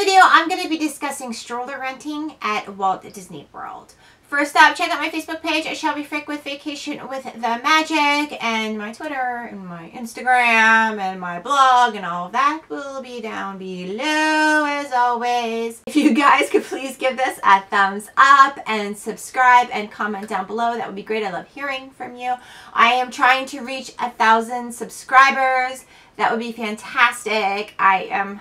video, I'm going to be discussing stroller renting at Walt Disney World. First up, check out my Facebook page at Shelby Frick with Vacation with the Magic, and my Twitter and my Instagram and my blog, and all of that will be down below as always. If you guys could please give this a thumbs up and subscribe and comment down below, that would be great. I love hearing from you. I am trying to reach 1,000 subscribers. That would be fantastic. I am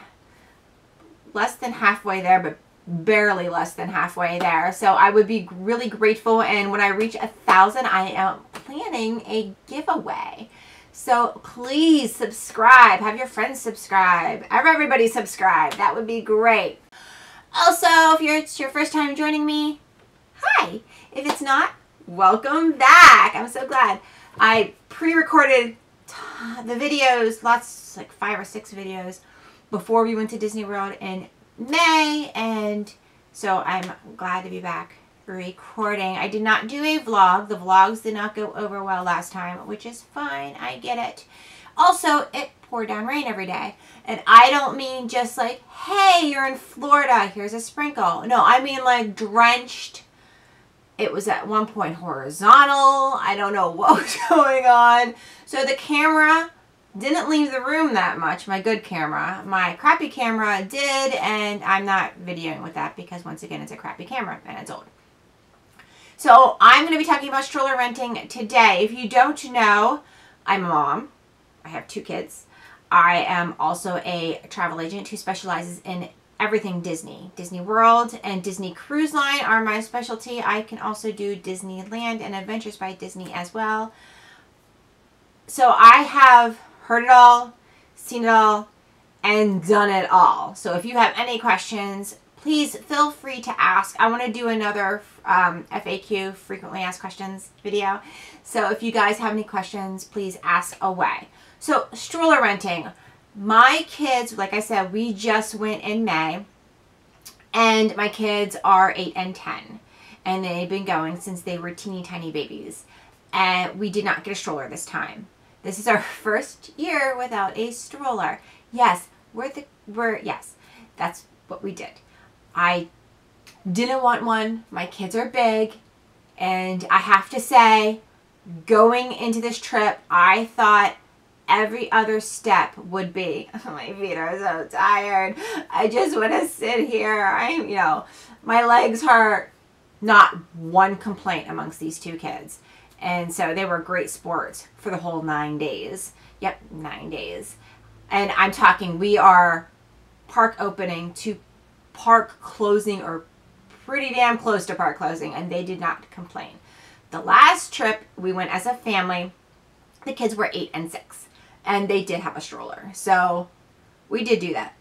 less than halfway there, but barely less than halfway there. So I would be really grateful. And when I reach 1,000, I am planning a giveaway. So please subscribe. Have your friends subscribe. Have everybody subscribe. That would be great. Also, if it's your first time joining me, hi. If it's not, welcome back. I'm so glad. I pre-recorded the videos, lots, like 5 or 6 videos, before we went to Disney World in May, and so I'm glad to be back recording. I did not do a vlog. The vlogs did not go over well last time, which is fine. I get it. Also, it poured down rain every day, and I don't mean just like, hey, you're in Florida, here's a sprinkle. No, I mean like drenched. It was at one point horizontal. I don't know what was going on. So the camera didn't leave the room that much, my good camera. My crappy camera did, and I'm not videoing with that because, once again, it's a crappy camera and it's old. So I'm going to be talking about stroller renting today. If you don't know, I'm a mom. I have 2 kids. I am also a travel agent who specializes in everything Disney. Disney World and Disney Cruise Line are my specialty. I can also do Disneyland and Adventures by Disney as well. So I have heard it all, seen it all, and done it all. So if you have any questions, please feel free to ask. I want to do another FAQ, frequently asked questions video. So if you guys have any questions, please ask away. So stroller renting. My kids, like I said, we just went in May, and my kids are 8 and 10, and they've been going since they were teeny tiny babies, and we did not get a stroller this time. This is our first year without a stroller. Yes, yes, that's what we did. I didn't want one. My kids are big, and I have to say, going into this trip, I thought every other step would be, my feet are so tired. I just want to sit here. My legs hurt. Not one complaint amongst these 2 kids. And so they were great sports for the whole 9 days. Yep, 9 days. And I'm talking, we are park opening to park closing, or pretty damn close to park closing, and they did not complain. The last trip, we went as a family. The kids were 8 and 6, and they did have a stroller. So we did do that.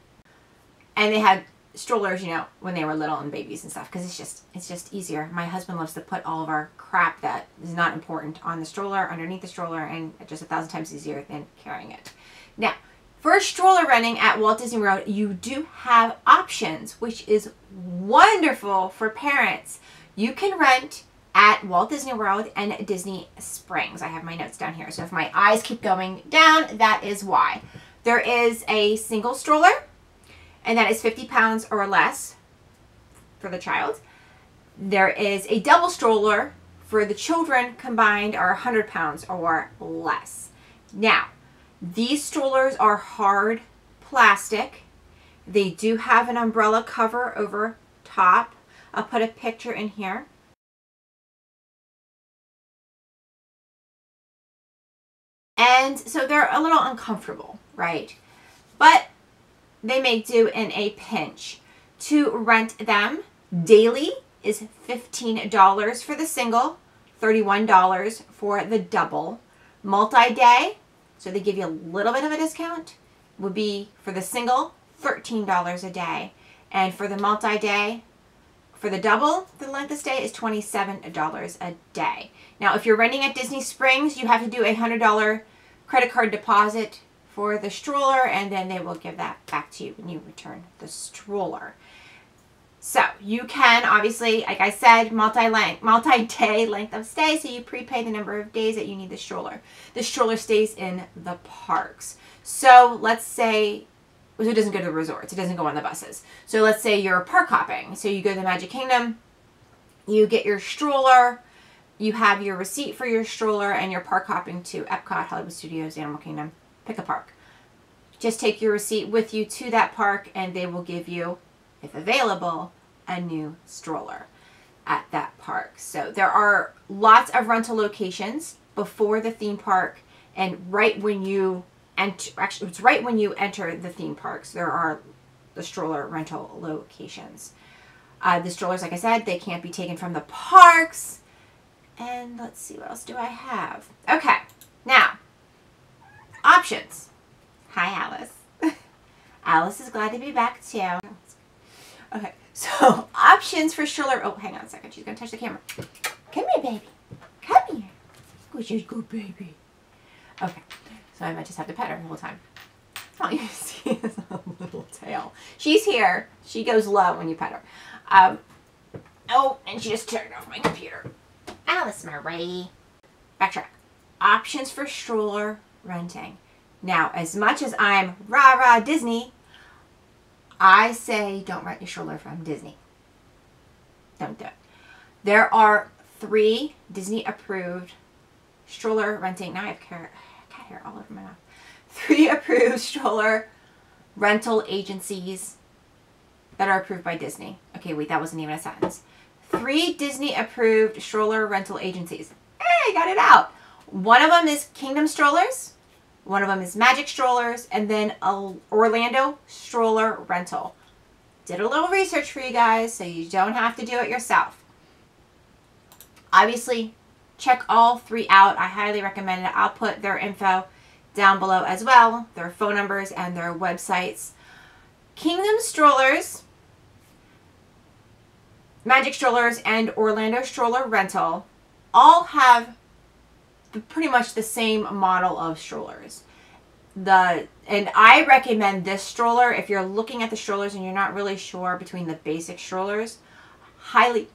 And they had strollers, when they were little and babies and stuff, because it's just easier. My husband loves to put all of our crap that is not important on the stroller, underneath the stroller, and it's just 1,000 times easier than carrying it. Now, for stroller renting at Walt Disney World, you do have options, which is wonderful for parents. You can rent at Walt Disney World and Disney Springs. I have my notes down here, so if my eyes keep going down, that is why. There is a single stroller, and that is 50 pounds or less for the child. There is a double stroller for the children, combined are 100 pounds or less. Now, these strollers are hard plastic. They do have an umbrella cover over top. I'll put a picture in here. And so they're a little uncomfortable, right? But they make do in a pinch. To rent them daily is $15 for the single, $31 for the double. Multi-day, so they give you a little bit of a discount, would be for the single, $13 a day. And for the multi-day, for the double, the length of stay is $27 a day. Now, if you're renting at Disney Springs, you have to do a $100 credit card deposit for the stroller, and then they will give that back to you when you return the stroller. So you can, obviously, like I said, multi-day length of stay, so you prepay the number of days that you need the stroller. The stroller stays in the parks. So let's say So it doesn't go to the resorts. It doesn't go on the buses. So let's say you're park hopping. So you go to the Magic Kingdom, you get your stroller, you have your receipt for your stroller, and you're park hopping to Epcot, Hollywood Studios, Animal Kingdom. Pick a park. Just take your receipt with you to that park, and they will give you, if available, a new stroller at that park. So there are lots of rental locations before the theme park, and right when you enter, actually it's right when you enter the theme parks, there are the stroller rental locations. The strollers, like I said, they can't be taken from the parks. And let's see, what else do I have? Okay, now, options. Hi, Alice. Alice is glad to be back too. Okay, so options for stroller. Oh, hang on a second. She's going to touch the camera. Come here, baby. Come here. Good, she's good, baby. Okay, so I might just have to pet her the whole time. All you see is a little tail. She's here. She goes low when you pet her. Oh, and she just turned off my computer. Alice Marie. Backtrack. Options for stroller renting. Now, as much as I'm rah-rah Disney, I say don't rent your stroller from Disney. Don't do it. There are 3 Disney-approved stroller renting. Now I have cat hair all over my mouth. 3 approved stroller rental agencies that are approved by Disney. Okay, wait, that wasn't even a sentence. 3 Disney-approved stroller rental agencies. Hey, I got it out. One of them is Kingdom Strollers. One of them is Magic Strollers. And then Orlando Stroller Rental. Did a little research for you guys, so you don't have to do it yourself. Obviously, check all 3 out. I highly recommend it. I'll put their info down below as well. Their phone numbers and their websites. Kingdom Strollers, Magic Strollers, and Orlando Stroller Rental all have pretty much the same model of strollers. And I recommend this stroller if you're looking at the strollers and you're not really sure between the basic strollers. Highly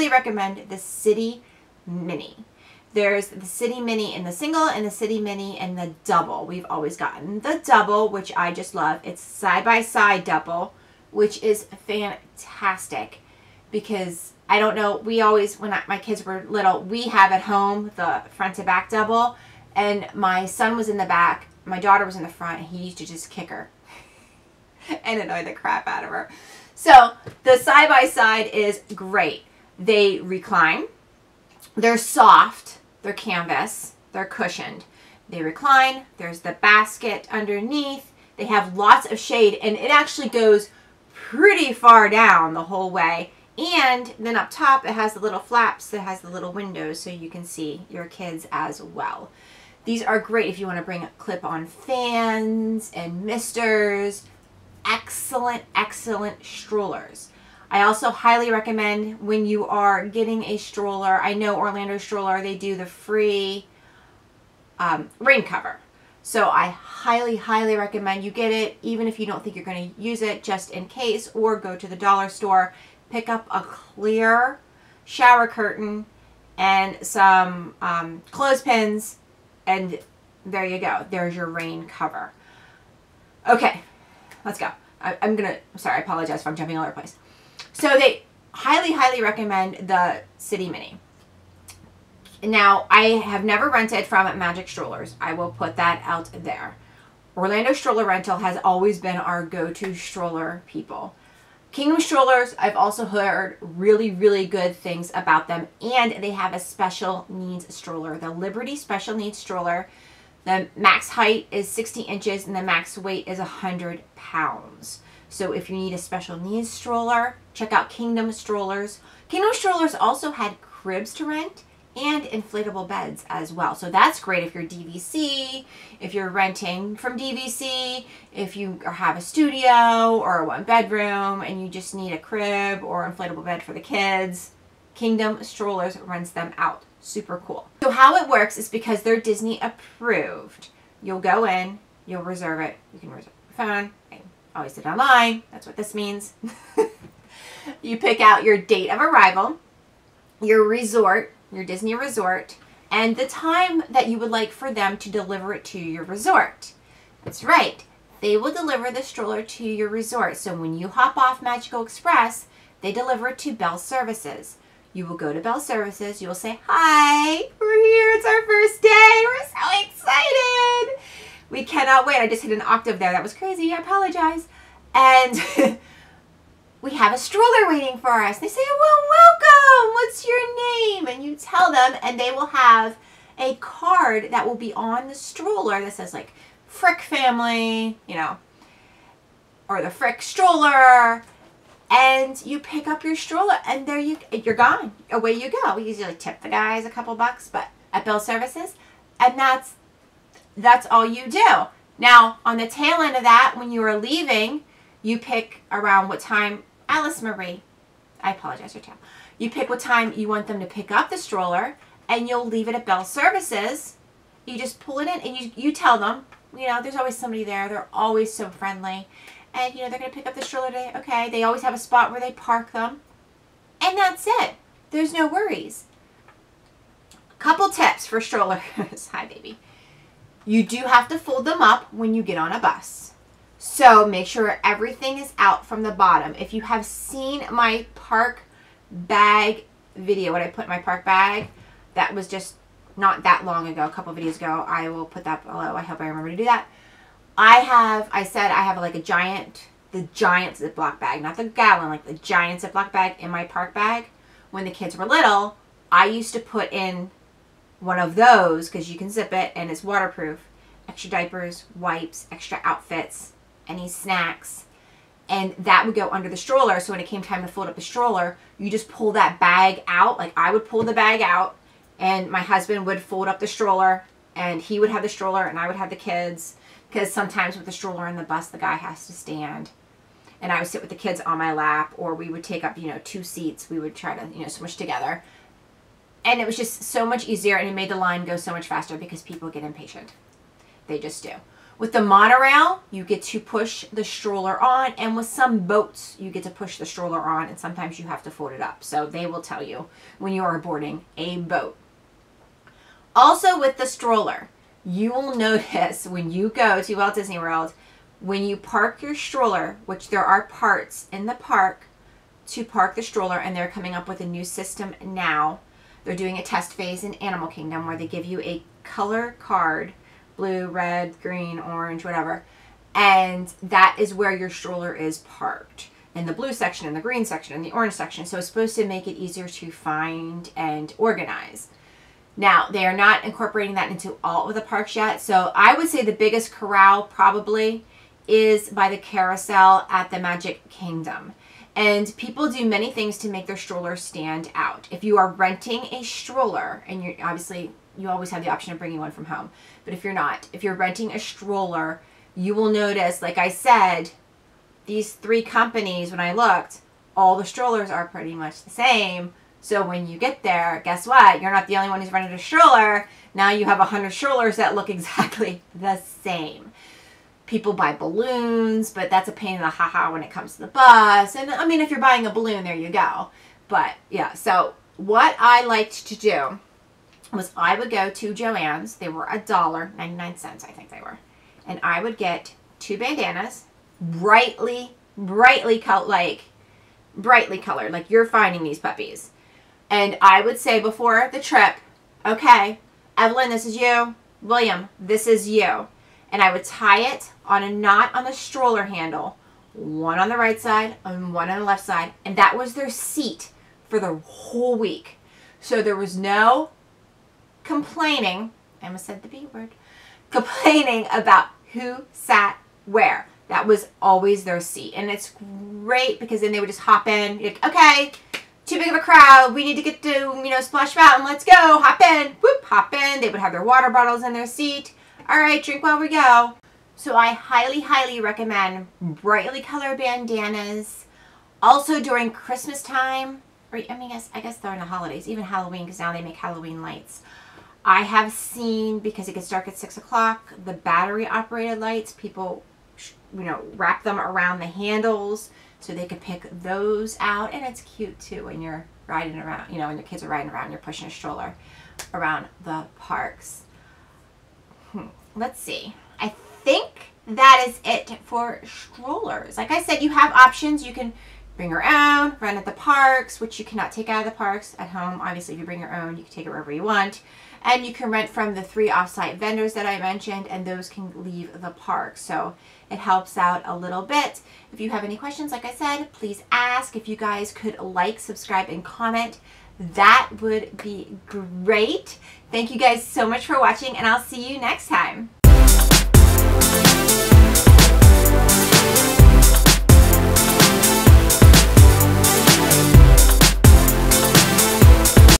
recommend the City Mini. There's the City Mini in the single and the City Mini in the double. We've always gotten the double, which I just love. It's side-by-side double, which is fantastic because I don't know, we always, when my kids were little, we have at home the front to back double, and my son was in the back, my daughter was in the front, and he used to just kick her and annoy the crap out of her. So the side-by-side is great. They recline, they're soft, they're canvas, they're cushioned. They recline, there's the basket underneath, they have lots of shade, and it actually goes pretty far down the whole way. And then up top, it has the little flaps that has the little windows so you can see your kids as well. These are great if you want to bring clip-on fans and misters. Excellent, excellent strollers. I also highly recommend when you are getting a stroller, I know Orlando Stroller, they do the free rain cover. So I highly recommend you get it, even if you don't think you're going to use it, just in case, or go to the dollar store. Pick up a clear shower curtain and some clothespins, and there you go. There's your rain cover. Okay, let's go. I'm sorry, I apologize if I'm jumping all over the place. So they highly recommend the City Mini. Now, I have never rented from Magic Strollers. I will put that out there. Orlando Stroller Rental has always been our go-to stroller people. Kingdom Strollers, I've also heard really good things about them, and they have a special needs stroller, the Liberty Special Needs Stroller. The max height is 60 inches and the max weight is 100 pounds. So if you need a special needs stroller, check out Kingdom Strollers. Kingdom Strollers also had cribs to rent and inflatable beds as well. So that's great if you're DVC, if you're renting from DVC, if you have a studio or a 1-bedroom and you just need a crib or inflatable bed for the kids. Kingdom Strollers rents them out. Super cool. So how it works is because they're Disney approved. You'll go in, you'll reserve it. You can reserve your phone. I always did online. That's what this means. You pick out your date of arrival, your resort, your Disney resort, and the time that you would like for them to deliver it to your resort. That's right. They will deliver the stroller to your resort. So when you hop off Magical Express, they deliver it to Bell Services. You will go to Bell Services. You will say, hi, we're here. It's our first day. We're so excited. We cannot wait. I just hit an octave there. That was crazy. I apologize. And we have a stroller waiting for us. They say, well, welcome. What's your name? And you tell them, and they will have a card that will be on the stroller that says like Frick family, you know, or the Frick stroller. And you pick up your stroller, and there you're gone. Away you go. We usually tip the guys a couple bucks, but at Bell Services, and that's all you do. Now, on the tail end of that, when you are leaving, you pick around what time, Alice Marie, I apologize for tail. You pick what time you want them to pick up the stroller, and you'll leave it at Bell Services. You just pull it in, and you tell them, you know, there's always somebody there. They're always so friendly. And, you know, they're going to pick up the stroller today. Okay, they always have a spot where they park them. And that's it. There's no worries. Couple tips for strollers. Hi, baby. You do have to fold them up when you get on a bus. So make sure everything is out from the bottom. If you have seen my park bag video, what I put in my park bag, that was just not that long ago, a couple videos ago. I will put that below. I hope I remember to do that. I said I have like the giant Ziploc bag, not the gallon, like the giant Ziploc bag in my park bag. When the kids were little, I used to put in one of those because you can zip it and it's waterproof. Extra diapers, wipes, extra outfits, any snacks. And that would go under the stroller. So when it came time to fold up the stroller, you just pull that bag out. Like I would pull the bag out and my husband would fold up the stroller and he would have the stroller and I would have the kids. Because sometimes with the stroller in the bus, the guy has to stand. And I would sit with the kids on my lap, or we would take up, you know, 2 seats. We would try to, you know, smush together. And it was just so much easier, and it made the line go so much faster because people get impatient. They just do. With the monorail, you get to push the stroller on, and with some boats, you get to push the stroller on, and sometimes you have to fold it up. So they will tell you when you are boarding a boat. Also with the stroller, you will notice when you go to Walt Disney World, when you park your stroller, which there are parts in the park to park the stroller, and they're coming up with a new system now. They're doing a test phase in Animal Kingdom where they give you a color card, blue, red, green, orange, whatever, and that is where your stroller is parked. In the blue section, in the green section, in the orange section. So it's supposed to make it easier to find and organize. Now, they are not incorporating that into all of the parks yet. So I would say the biggest corral probably is by the carousel at the Magic Kingdom. And people do many things to make their stroller stand out. If you are renting a stroller, and you're obviously, you always have the option of bringing one from home. But if you're not, if you're renting a stroller, you will notice, like I said, these 3 companies, when I looked, all the strollers are pretty much the same. So when you get there, guess what? You're not the only one who's rented a stroller. Now you have 100 strollers that look exactly the same. People buy balloons, but that's a pain in the ha-ha when it comes to the bus. And I mean, if you're buying a balloon, there you go. But yeah, so what I liked to do was I would go to Joann's. They were $1.99, I think they were. And I would get 2 bandanas, brightly colored, like you're finding these puppies. And I would say before the trip, okay, Evelyn, this is you. William, this is you. And I would tie it on a knot on the stroller handle, one on the right side and one on the left side. And that was their seat for the whole week. So there was no complaining, I almost said the B word, complaining about who sat where. That was always their seat. And it's great because then they would just hop in. You're like, okay, too big of a crowd. We need to get to, you know, Splash Mountain. Let's go. Hop in. Whoop, hop in. They would have their water bottles in their seat. All right, drink while we go. So I highly recommend brightly colored bandanas. Also during Christmas time, or I mean, I guess during the holidays, even Halloween, because now they make Halloween lights. I have seen, because it gets dark at 6 o'clock, the battery operated lights, people, you know, wrap them around the handles so they could pick those out. And it's cute too when you're riding around, you know, when your kids are riding around, you're pushing a stroller around the parks. Let's see. I think that is it for strollers. Like I said, you have options. You can bring your own, rent at the parks, which you cannot take out of the parks. At home, obviously, if you bring your own, you can take it wherever you want. And you can rent from the 3 off-site vendors that I mentioned, and those can leave the park. So it helps out a little bit. If you have any questions, like I said, please ask. If you guys could like, subscribe, and comment, that would be great. Thank you guys so much for watching, and I'll see you next time.